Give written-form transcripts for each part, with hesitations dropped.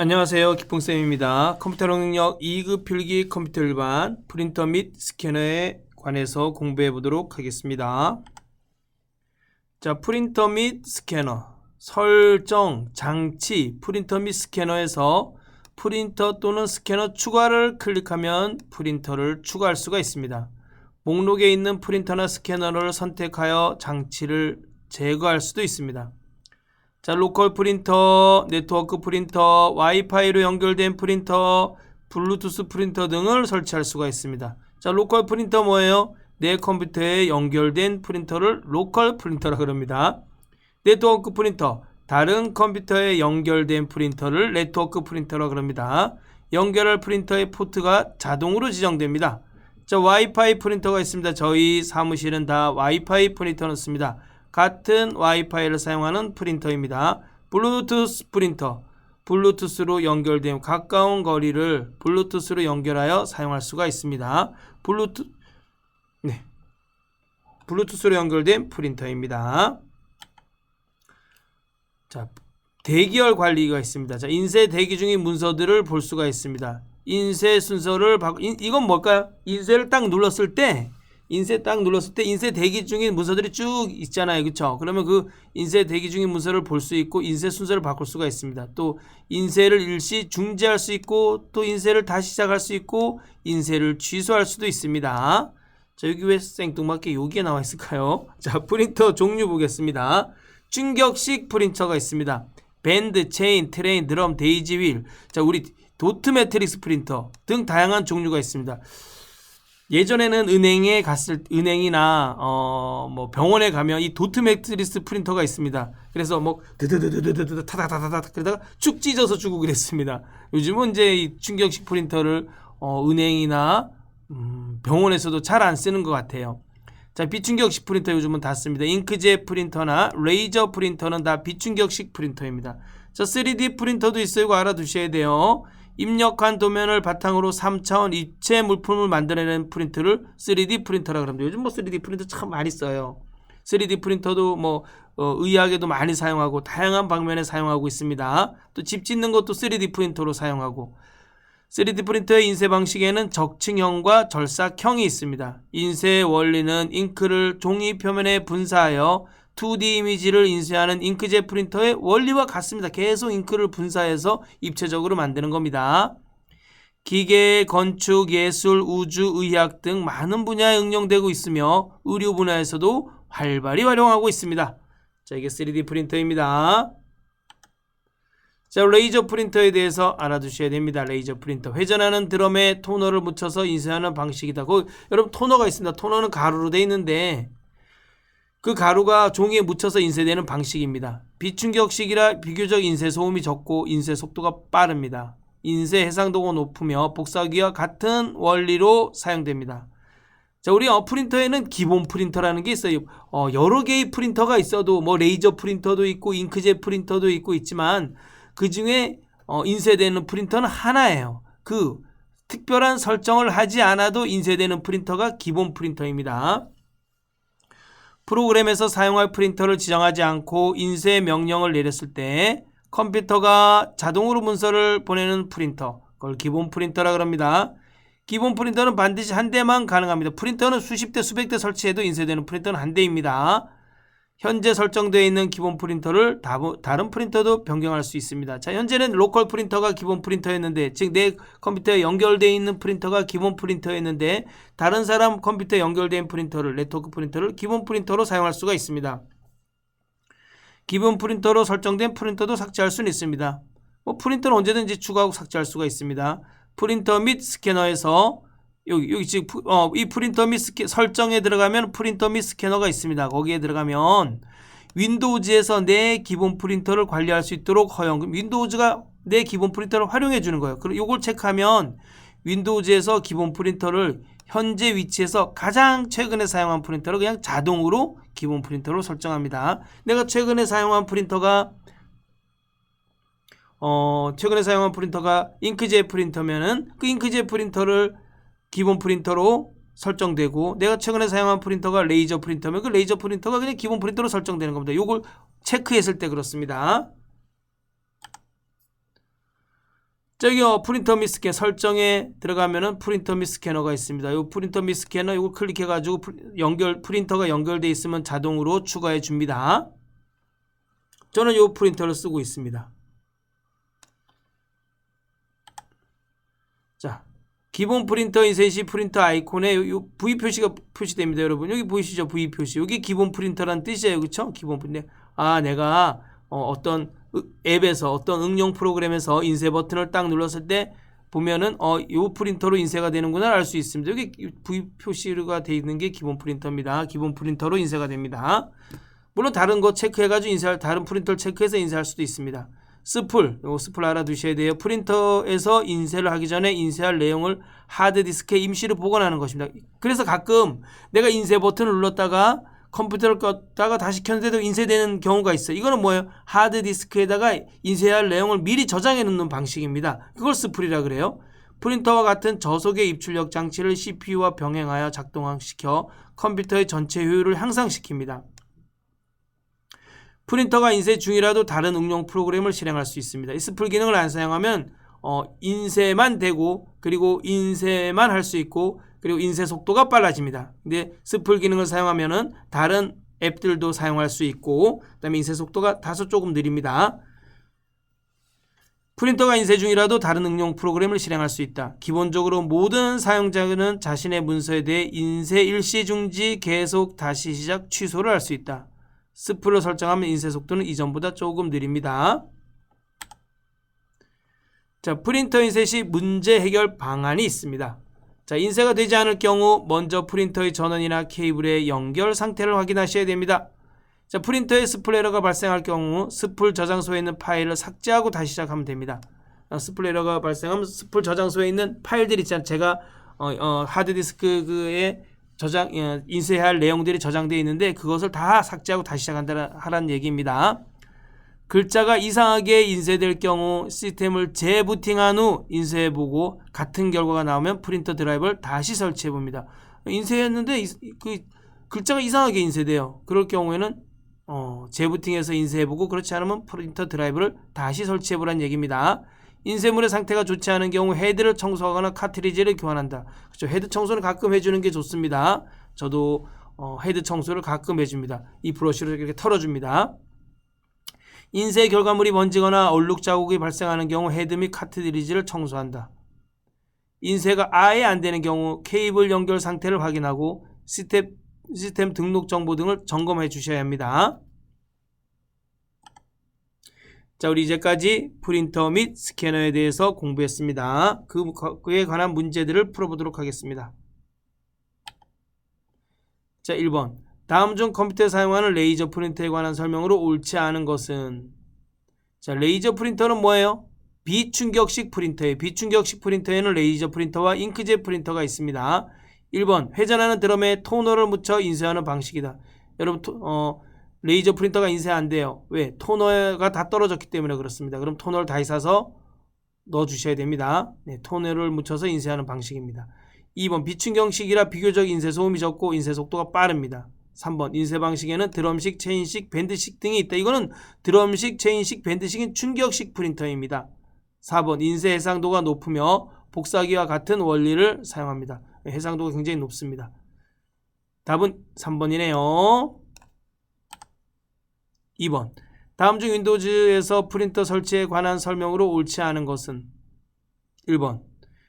안녕하세요. 기풍쌤입니다. 컴퓨터 능력 2급 필기 컴퓨터 일반 프린터 및 스캐너에 관해서 공부해 보도록 하겠습니다. 자, 프린터 및 스캐너 설정 장치 프린터 및 스캐너에서 프린터 또는 스캐너 추가를 클릭하면 프린터를 추가할 수가 있습니다. 목록에 있는 프린터나 스캐너를 선택하여 장치를 제거할 수도 있습니다. 자, 로컬 프린터, 네트워크 프린터, 와이파이로 연결된 프린터, 블루투스 프린터 등을 설치할 수가 있습니다. 자, 로컬 프린터 뭐예요? 내 컴퓨터에 연결된 프린터를 로컬 프린터라 그럽니다. 네트워크 프린터, 다른 컴퓨터에 연결된 프린터를 네트워크 프린터라 그럽니다. 연결할 프린터의 포트가 자동으로 지정됩니다. 자, 와이파이 프린터가 있습니다. 저희 사무실은 다 와이파이 프린터를 씁니다. 같은 와이파이를 사용하는 프린터입니다. 블루투스 프린터, 블루투스로 연결된 가까운 거리를 블루투스로 연결하여 사용할 수가 있습니다. 블루투스로 연결된 프린터입니다. 자, 대기열 관리가 있습니다. 자, 인쇄 대기 중인 문서들을 볼 수가 있습니다. 인쇄 순서를 이건 뭘까요? 인쇄 딱 눌렀을 때 인쇄 대기 중인 문서들이 쭉 있잖아요. 그렇죠? 그러면 그 인쇄 대기 중인 문서를 볼 수 있고 인쇄 순서를 바꿀 수가 있습니다. 또 인쇄를 일시 중지할 수 있고 또 인쇄를 다시 시작할 수 있고 인쇄를 취소할 수도 있습니다. 자, 여기 왜 생뚱맞게 여기에 나와 있을까요? 자, 프린터 종류 보겠습니다. 충격식 프린터가 있습니다. 밴드, 체인, 트레인, 드럼, 데이지 휠. 자, 우리 도트 매트릭스 프린터 등 다양한 종류가 있습니다. 예전에는 은행이나 뭐 병원에 가면 이 도트 매트리스 프린터가 있습니다. 그래서 뭐 드드드드드드 타다다다다 그러다가 쭉 찢어서 주고 그랬습니다. 요즘은 이제 이 충격식 프린터를 은행이나 병원에서도 잘 안 쓰는 것 같아요. 자, 비충격식 프린터 요즘은 다 씁니다. 잉크젯 프린터나 레이저 프린터는 다 비충격식 프린터입니다. 자, 3D 프린터도 있어요. 이거 알아두셔야 돼요. 입력한 도면을 바탕으로 3차원 입체 물품을 만들어내는 프린터를 3D 프린터라고 합니다. 요즘 뭐 3D 프린터 참 많이 써요. 3D 프린터도 뭐 의학에도 많이 사용하고 다양한 방면에 사용하고 있습니다. 또 집 짓는 것도 3D 프린터로 사용하고 3D 프린터의 인쇄 방식에는 적층형과 절삭형이 있습니다. 인쇄의 원리는 잉크를 종이 표면에 분사하여 2D 이미지를 인쇄하는 잉크젯 프린터의 원리와 같습니다. 계속 잉크를 분사해서 입체적으로 만드는 겁니다. 기계, 건축, 예술, 우주, 의학 등 많은 분야에 응용되고 있으며 의료 분야에서도 활발히 활용하고 있습니다. 자, 이게 3D 프린터입니다. 자, 레이저 프린터에 대해서 알아두셔야 됩니다. 레이저 프린터. 회전하는 드럼에 토너를 묻혀서 인쇄하는 방식이다. 여러분 토너가 있습니다. 토너는 가루로 되어 있는데 그 가루가 종이에 묻혀서 인쇄되는 방식입니다. 비충격식이라 비교적 인쇄 소음이 적고 인쇄 속도가 빠릅니다. 인쇄 해상도가 높으며 복사기와 같은 원리로 사용됩니다. 자, 우리 프린터에는 기본 프린터라는 게 있어요. 여러 개의 프린터가 있어도 뭐 레이저 프린터도 있고 잉크젯 프린터도 있고 있지만 그 중에 인쇄되는 프린터는 하나예요. 그 특별한 설정을 하지 않아도 인쇄되는 프린터가 기본 프린터입니다. 프로그램에서 사용할 프린터를 지정하지 않고 인쇄 명령을 내렸을 때 컴퓨터가 자동으로 문서를 보내는 프린터, 그걸 기본 프린터라 그럽니다. 기본 프린터는 반드시 한 대만 가능합니다. 프린터는 수십 대 수백 대 설치해도 인쇄되는 프린터는 한 대입니다. 현재 설정되어 있는 기본 프린터를 다른 프린터도 변경할 수 있습니다. 자, 현재는 로컬 프린터가 기본 프린터였는데, 즉 내 컴퓨터에 연결되어 있는 프린터가 기본 프린터였는데 다른 사람 컴퓨터에 연결된 프린터를, 네트워크 프린터를 기본 프린터로 사용할 수가 있습니다. 기본 프린터로 설정된 프린터도 삭제할 수는 있습니다. 뭐 프린터는 언제든지 추가하고 삭제할 수가 있습니다. 프린터 및 스캐너에서 여기 지금 이 프린터 및 설정에 들어가면 프린터 및 스캐너가 있습니다. 거기에 들어가면 윈도우즈에서 내 기본 프린터를 관리할 수 있도록 허용. 윈도우즈가 내 기본 프린터를 활용해 주는 거예요. 그리고 이걸 체크하면 윈도우즈에서 기본 프린터를 현재 위치에서 가장 최근에 사용한 프린터를 그냥 자동으로 기본 프린터로 설정합니다. 내가 최근에 사용한 프린터가 잉크젯 프린터면은 그 잉크젯 프린터를 기본 프린터로 설정되고, 내가 최근에 사용한 프린터가 레이저 프린터면 그 레이저 프린터가 그냥 기본 프린터로 설정되는 겁니다. 요걸 체크했을 때 그렇습니다. 저기요, 프린터 및 스캐너 설정에 들어가면은 프린터 및 스캐너가 있습니다. 이 프린터 및 스캐너 이거 클릭해가지고 프린터가 연결돼 있으면 자동으로 추가해 줍니다. 저는 이 프린터를 쓰고 있습니다. 자, 기본 프린터 인쇄 시 프린터 아이콘에 요 V 표시가 표시됩니다. 여러분 여기 보이시죠? V 표시. 여기 기본 프린터란 뜻이에요. 그렇죠? 기본 프린터. 아, 내가 어떤 앱에서 어떤 응용 프로그램에서 인쇄 버튼을 딱 눌렀을 때 보면은 요 프린터로 인쇄가 되는구나 알 수 있습니다. 여기 V 표시가 되어 있는 게 기본 프린터입니다. 기본 프린터로 인쇄가 됩니다. 물론 다른 거 체크해가지고 인쇄할 다른 프린터를 체크해서 인쇄할 수도 있습니다. 스풀, 요 스풀 알아두셔야 돼요. 프린터에서 인쇄를 하기 전에 인쇄할 내용을 하드디스크에 임시로 보관하는 것입니다. 그래서 가끔 내가 인쇄 버튼을 눌렀다가 컴퓨터를 껐다가 다시 켰는데도 인쇄되는 경우가 있어요. 이거는 뭐예요? 하드디스크에다가 인쇄할 내용을 미리 저장해 놓는 방식입니다. 그걸 스풀이라 그래요. 프린터와 같은 저속의 입출력 장치를 CPU와 병행하여 작동시켜 컴퓨터의 전체 효율을 향상시킵니다. 프린터가 인쇄 중이라도 다른 응용 프로그램을 실행할 수 있습니다. 이 스풀 기능을 안 사용하면 인쇄만 되고 그리고 인쇄만 할 수 있고 그리고 인쇄 속도가 빨라집니다. 근데 스풀 기능을 사용하면은 다른 앱들도 사용할 수 있고 그다음에 인쇄 속도가 다소 조금 느립니다. 프린터가 인쇄 중이라도 다른 응용 프로그램을 실행할 수 있다. 기본적으로 모든 사용자는 자신의 문서에 대해 인쇄 일시 중지, 계속, 다시 시작, 취소를 할 수 있다. 스풀을 설정하면 인쇄 속도는 이전보다 조금 느립니다. 자, 프린터 인쇄 시 문제 해결 방안이 있습니다. 자, 인쇄가 되지 않을 경우 먼저 프린터의 전원이나 케이블의 연결 상태를 확인하셔야 됩니다. 자, 프린터에 스풀 에러가 발생할 경우 스풀 저장소에 있는 파일을 삭제하고 다시 시작하면 됩니다. 스풀 에러가 발생하면 스풀 저장소에 있는 파일들 있잖아요. 제가 하드디스크에 인쇄할 내용들이 저장되어 있는데 그것을 다 삭제하고 다시 시작한다는 얘기입니다. 글자가 이상하게 인쇄될 경우 시스템을 재부팅한 후 인쇄해보고 같은 결과가 나오면 프린터 드라이브를 다시 설치해봅니다. 인쇄했는데 그 글자가 이상하게 인쇄돼요. 그럴 경우에는 재부팅해서 인쇄해보고 그렇지 않으면 프린터 드라이브를 다시 설치해보라는 얘기입니다. 인쇄물의 상태가 좋지 않은 경우 헤드를 청소하거나 카트리지를 교환한다. 그렇죠. 헤드 청소는 가끔 해주는 게 좋습니다. 저도 헤드 청소를 가끔 해줍니다. 이 브러쉬로 이렇게 털어줍니다. 인쇄 결과물이 번지거나 얼룩 자국이 발생하는 경우 헤드 및 카트리지를 청소한다. 인쇄가 아예 안 되는 경우 케이블 연결 상태를 확인하고 시스템 등록 정보 등을 점검해 주셔야 합니다. 자, 우리 이제까지 프린터 및 스캐너에 대해서 공부했습니다. 그에 관한 문제들을 풀어보도록 하겠습니다. 자, 1번. 다음 중 컴퓨터에 사용하는 레이저 프린터에 관한 설명으로 옳지 않은 것은? 자, 레이저 프린터는 뭐예요? 비충격식 프린터예요. 비충격식 프린터에는 레이저 프린터와 잉크젯 프린터가 있습니다. 1번. 회전하는 드럼에 토너를 묻혀 인쇄하는 방식이다. 여러분 레이저 프린터가 인쇄 안 돼요. 왜? 토너가 다 떨어졌기 때문에 그렇습니다. 그럼 토너를 다시 사서 넣어 주셔야 됩니다. 네, 토너를 묻혀서 인쇄하는 방식입니다. 2번. 비충격식이라 비교적 인쇄 소음이 적고 인쇄 속도가 빠릅니다. 3번. 인쇄 방식에는 드럼식, 체인식, 밴드식 등이 있다. 이거는 드럼식, 체인식, 밴드식인 충격식 프린터입니다. 4번. 인쇄 해상도가 높으며 복사기와 같은 원리를 사용합니다. 해상도가 굉장히 높습니다. 답은 3번이네요. 2번. 다음 중 윈도우즈에서 프린터 설치에 관한 설명으로 옳지 않은 것은? 1번.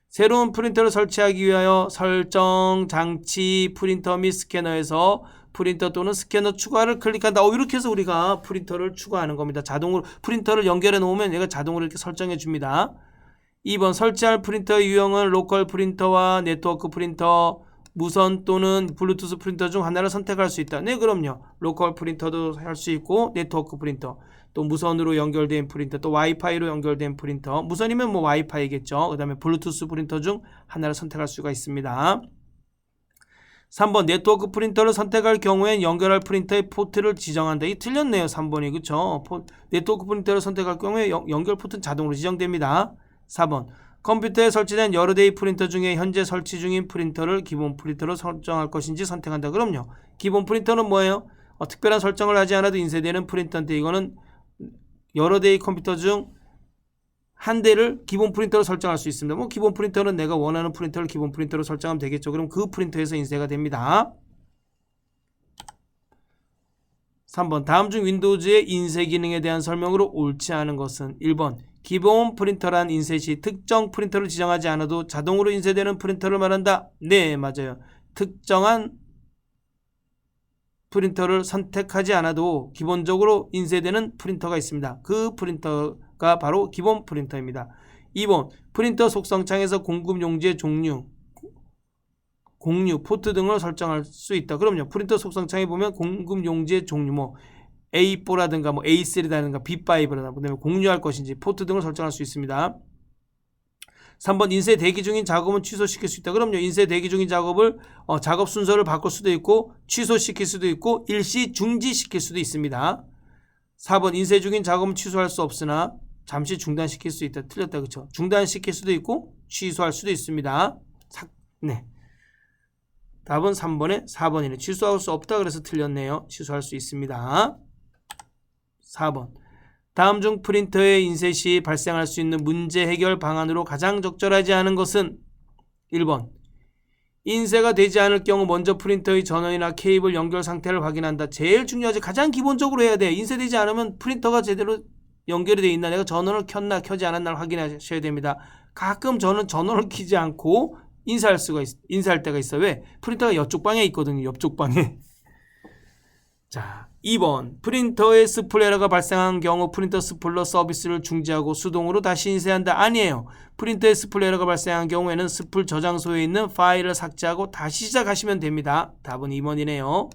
새로운 프린터를 설치하기 위하여 설정, 장치, 프린터 및 스캐너에서 프린터 또는 스캐너 추가를 클릭한다. 이렇게 해서 우리가 프린터를 추가하는 겁니다. 자동으로 프린터를 연결해 놓으면 얘가 자동으로 이렇게 설정해 줍니다. 2번. 설치할 프린터의 유형은 로컬 프린터와 네트워크 프린터, 무선 또는 블루투스 프린터 중 하나를 선택할 수 있다. 네, 그럼요. 로컬 프린터도 할 수 있고 네트워크 프린터, 또 무선으로 연결된 프린터, 또 와이파이로 연결된 프린터. 무선이면 뭐 와이파이겠죠. 그 다음에 블루투스 프린터 중 하나를 선택할 수가 있습니다. 3번. 네트워크 프린터를 선택할 경우엔 연결할 프린터의 포트를 지정한다. 이 틀렸네요. 3번이. 그쵸? 네트워크 프린터를 선택할 경우에 연결 포트는 자동으로 지정됩니다. 4번. 컴퓨터에 설치된 여러 대의 프린터 중에 현재 설치 중인 프린터를 기본 프린터로 설정할 것인지 선택한다. 그럼요. 기본 프린터는 뭐예요? 특별한 설정을 하지 않아도 인쇄되는 프린터인데 이거는 여러 대의 컴퓨터 중 한 대를 기본 프린터로 설정할 수 있습니다. 뭐 기본 프린터는 내가 원하는 프린터를 기본 프린터로 설정하면 되겠죠. 그럼 그 프린터에서 인쇄가 됩니다. 3번 다음 중 윈도우즈의 인쇄 기능에 대한 설명으로 옳지 않은 것은 1번 기본 프린터란 인쇄 시 특정 프린터를 지정하지 않아도 자동으로 인쇄되는 프린터를 말한다. 네, 맞아요. 특정한 프린터를 선택하지 않아도 기본적으로 인쇄되는 프린터가 있습니다. 그 프린터가 바로 기본 프린터입니다. 2번 프린터 속성창에서 공급 용지의 종류, 공유, 포트 등을 설정할 수 있다. 그럼요. 프린터 속성창에 보면 공급 용지의 종류 뭐 A4라든가 뭐 A3라든가 B5라든가 그다음에 공유할 것인지 포트 등을 설정할 수 있습니다. 3번 인쇄 대기 중인 작업은 취소시킬 수 있다. 그럼요. 인쇄 대기 중인 작업을 작업 순서를 바꿀 수도 있고 취소시킬 수도 있고 일시 중지시킬 수도 있습니다. 4번 인쇄 중인 작업은 취소할 수 없으나 잠시 중단시킬 수 있다. 틀렸다. 그렇죠? 중단시킬 수도 있고 취소할 수도 있습니다. 네. 답은 3번에 4번이네. 취소할 수 없다 그래서 틀렸네요. 취소할 수 있습니다. 4번 다음 중 프린터의 인쇄 시 발생할 수 있는 문제 해결 방안으로 가장 적절하지 않은 것은 1번 인쇄가 되지 않을 경우 먼저 프린터의 전원이나 케이블 연결 상태를 확인한다. 제일 중요하지. 가장 기본적으로 해야 돼. 인쇄되지 않으면 프린터가 제대로 연결이 되어 있나 내가 전원을 켰나 켜지 않았나 확인하셔야 됩니다. 가끔 저는 전원을 켜지 않고 인쇄할 때가 있어요. 왜? 프린터가 이쪽 방에 있거든요. 옆쪽 방에. 자, 2번 프린터에 스풀 에러가 발생한 경우 프린터 스풀러 서비스를 중지하고 수동으로 다시 인쇄한다. 아니에요. 프린터에 스풀 에러가 발생한 경우에는 스풀 저장소에 있는 파일을 삭제하고 다시 시작하시면 됩니다. 답은 2번이네요.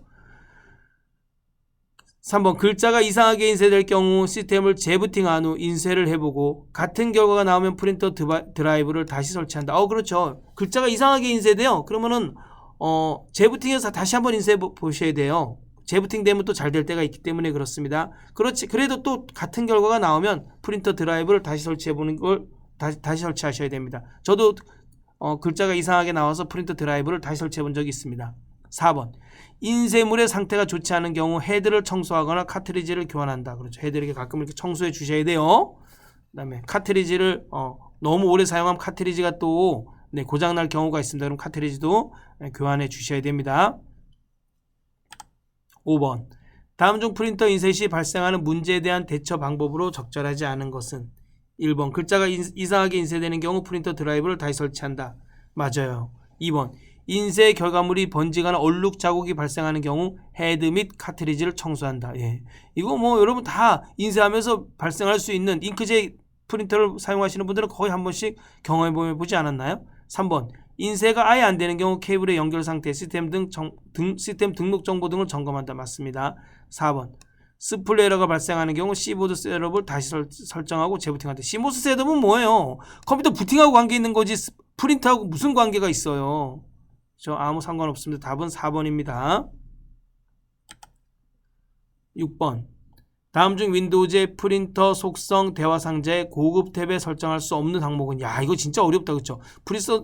3번 글자가 이상하게 인쇄될 경우 시스템을 재부팅한 후 인쇄를 해보고 같은 결과가 나오면 프린터 드라이브를 다시 설치한다. 그렇죠. 글자가 이상하게 인쇄돼요. 그러면은 재부팅해서 다시 한번 인쇄해 보셔야 돼요. 재부팅 되면 또 잘 될 때가 있기 때문에 그렇습니다. 그렇지. 그래도 또 같은 결과가 나오면 프린터 드라이브를 다시 설치해보는 걸 다시 설치하셔야 됩니다. 저도 글자가 이상하게 나와서 프린터 드라이브를 다시 설치해본 적이 있습니다. 4번 인쇄물의 상태가 좋지 않은 경우 헤드를 청소하거나 카트리지를 교환한다. 그렇죠. 헤드를 가끔 이렇게 청소해 주셔야 돼요. 그 다음에 카트리지를 너무 오래 사용하면 카트리지가 또 고장날 경우가 있습니다. 그럼 카트리지도 교환해 주셔야 됩니다. 5번 다음 중 프린터 인쇄 시 발생하는 문제에 대한 대처 방법으로 적절하지 않은 것은 1번 글자가 이상하게 인쇄되는 경우 프린터 드라이브를 다시 설치한다. 맞아요. 2번 인쇄 결과물이 번지거나 얼룩 자국이 발생하는 경우 헤드 및 카트리지를 청소한다. 예. 이거 뭐 여러분 다 인쇄하면서 발생할 수 있는 잉크젯 프린터를 사용하시는 분들은 거의 한 번씩 경험해 보지 않았나요? 3번 인쇄가 아예 안 되는 경우 케이블의 연결 상태, 시스템 등록 정보 등을 점검한다. 맞습니다. 4번 스풀 에러가 발생하는 경우 C보드 셋업을 다시 설정하고 재부팅한다. C보드 셋업은 뭐예요? 컴퓨터 부팅하고 관계 있는 거지 프린트하고 무슨 관계가 있어요? 아무 상관없습니다. 답은 4번입니다. 6번 다음 중 윈도우즈의 프린터 속성 대화 상자의 고급 탭에 설정할 수 없는 항목은 이거 진짜 어렵다. 그렇죠?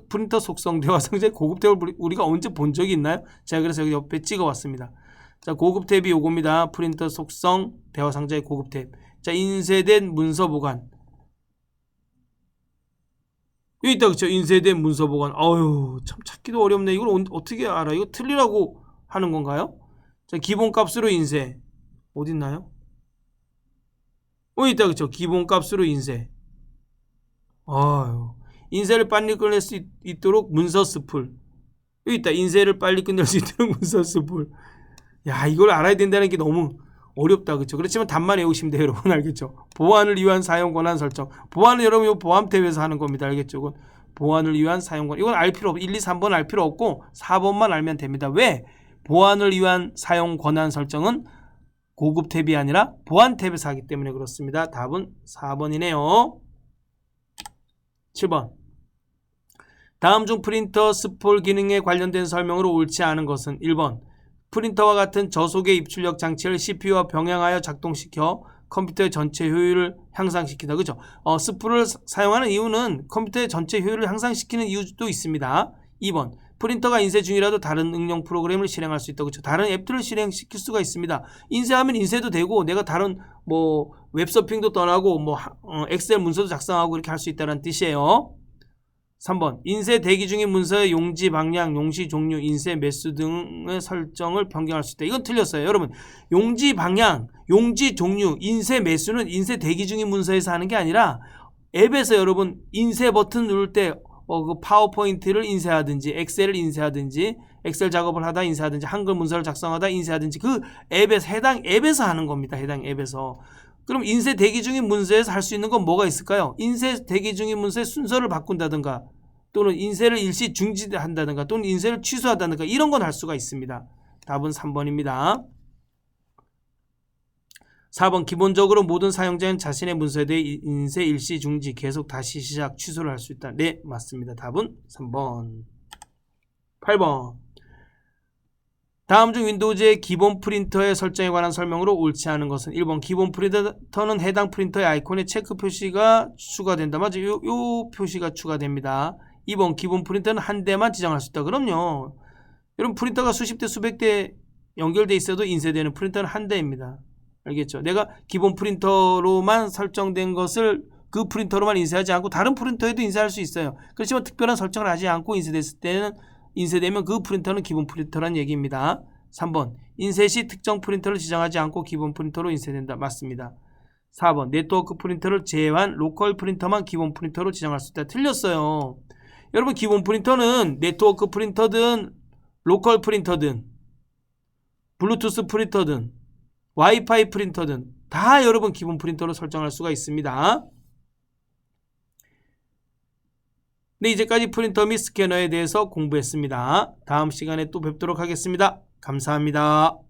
프린터 속성 대화 상자의 고급 탭을 우리가 언제 본 적이 있나요? 제가 그래서 여기 옆에 찍어왔습니다. 자, 고급 탭이 요겁니다. 프린터 속성 대화 상자의 고급 탭. 자, 인쇄된 문서 보관. 여기 있다. 그쵸? 인쇄된 문서 보관. 참 찾기도 어렵네. 이걸 어떻게 알아? 이거 틀리라고 하는 건가요? 자, 기본값으로 인쇄. 어딨나요? 있다. 그쵸? 기본값으로 인쇄. 인쇄를 빨리 끝낼 수 있도록 문서 스풀. 여기 있다. 인쇄를 빨리 끝낼 수 있도록 문서 스풀. 이걸 알아야 된다는 게 너무 어렵다. 그렇죠? 그렇지만 답만 외우시면 돼요. 여러분 알겠죠? 보안을 위한 사용 권한 설정. 보안은 여러분 보안 탭에서 하는 겁니다. 알겠죠? 보안을 위한 사용 권한. 이건 알 필요 없고 1, 2, 3번 알 필요 없고 4번만 알면 됩니다. 왜? 보안을 위한 사용 권한 설정은 고급 탭이 아니라 보안 탭에서 하기 때문에 그렇습니다. 답은 4번이네요. 7번 다음 중 프린터 스풀 기능에 관련된 설명으로 옳지 않은 것은 1번 프린터와 같은 저속의 입출력 장치를 CPU와 병행하여 작동시켜 컴퓨터의 전체 효율을 향상시킨다. 그죠? 스풀을 사용하는 이유는 컴퓨터의 전체 효율을 향상시키는 이유도 있습니다. 2번 프린터가 인쇄 중이라도 다른 응용 프로그램을 실행할 수 있다. 그렇죠? 다른 앱들을 실행시킬 수가 있습니다. 인쇄하면 인쇄도 되고 내가 다른 웹서핑도 떠나고 뭐 엑셀 문서도 작성하고 이렇게 할 수 있다는 뜻이에요. 3번 인쇄 대기 중인 문서의 용지 방향, 용시 종류, 인쇄 매수 등의 설정을 변경할 수 있다. 이건 틀렸어요. 여러분 용지 방향, 용지 종류, 인쇄 매수는 인쇄 대기 중인 문서에서 하는 게 아니라 앱에서 여러분 인쇄 버튼 누를 때 그 파워포인트를 인쇄하든지 엑셀을 인쇄하든지 엑셀 작업을 하다 인쇄하든지 한글 문서를 작성하다 인쇄하든지 그 앱에서 해당 앱에서 하는 겁니다. 해당 앱에서. 그럼 인쇄 대기 중인 문서에서 할 수 있는 건 뭐가 있을까요? 인쇄 대기 중인 문서의 순서를 바꾼다든가 또는 인쇄를 일시 중지한다든가 또는 인쇄를 취소한다든가 이런 건 할 수가 있습니다. 답은 3번입니다. 4번 기본적으로 모든 사용자는 자신의 문서에 대해 인쇄 일시 중지 계속 다시 시작 취소를 할 수 있다. 네 맞습니다. 답은 3번. 8번 다음 중 윈도우즈의 기본 프린터의 설정에 관한 설명으로 옳지 않은 것은 1번 기본 프린터는 해당 프린터의 아이콘에 체크 표시가 추가된다. 맞아요. 요 표시가 추가됩니다. 2번 기본 프린터는 한 대만 지정할 수 있다. 그럼요. 여러분 프린터가 수십 대 수백 대 연결돼 있어도 인쇄되는 프린터는 한 대입니다. 알겠죠? 내가 기본 프린터로만 설정된 것을 그 프린터로만 인쇄하지 않고 다른 프린터에도 인쇄할 수 있어요. 그렇지만 특별한 설정을 하지 않고 인쇄됐을 때는 인쇄되면 그 프린터는 기본 프린터란 얘기입니다. 3번 인쇄 시 특정 프린터를 지정하지 않고 기본 프린터로 인쇄된다. 맞습니다. 4번 네트워크 프린터를 제외한 로컬 프린터만 기본 프린터로 지정할 수 있다. 틀렸어요. 여러분 기본 프린터는 네트워크 프린터든 로컬 프린터든 블루투스 프린터든 와이파이 프린터든 다 여러분 기본 프린터로 설정할 수가 있습니다. 네, 이제까지 프린터 및 스캐너에 대해서 공부했습니다. 다음 시간에 또 뵙도록 하겠습니다. 감사합니다.